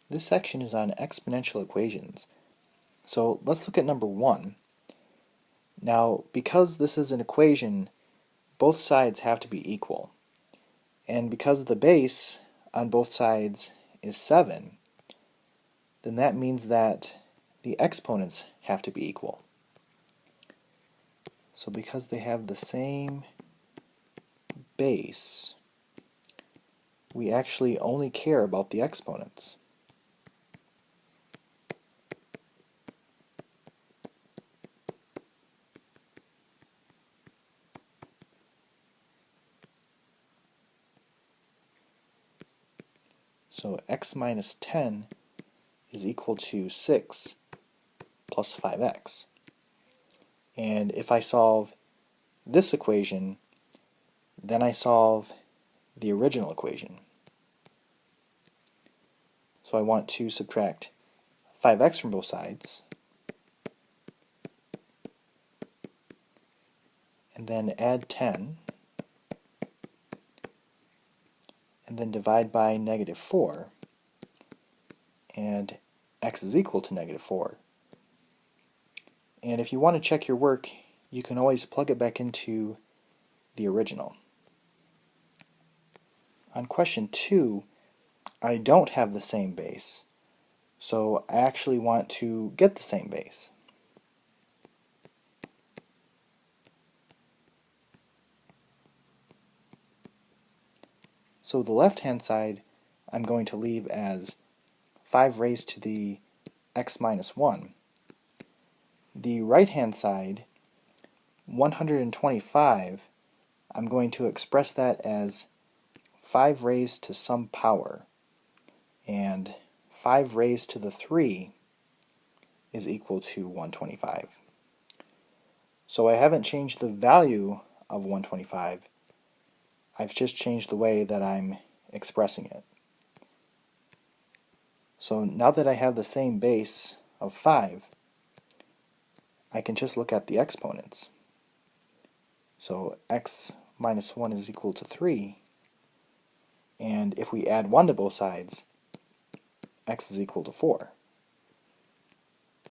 This section is on exponential equations. So let's look at number 1. Now, because this is an equation, both sides have to be equal. And because the base on both sides is 7, then that means that the exponents have to be equal. So because they have the same base, we actually only care about the exponents. So x minus 10 is equal to 6 plus 5x. And if I solve this equation, then I solve the original equation. So I want to subtract 5x from both sides, and then add 10, and then divide by -4, and x is equal to -4. And if you want to check your work, you can always plug it back into the original. On question 2, I don't have the same base, so I actually want to get the same base. So the left-hand side I'm going to leave as 5 raised to the x minus 1. The right-hand side, 125, I'm going to express that as 5 raised to some power, and 5 raised to the 3 is equal to 125. So I haven't changed the value of 125, I've just changed the way that I'm expressing it. So now that I have the same base of 5, I can just look at the exponents. So x minus 1 is equal to 3, and if we add 1 to both sides, x is equal to 4.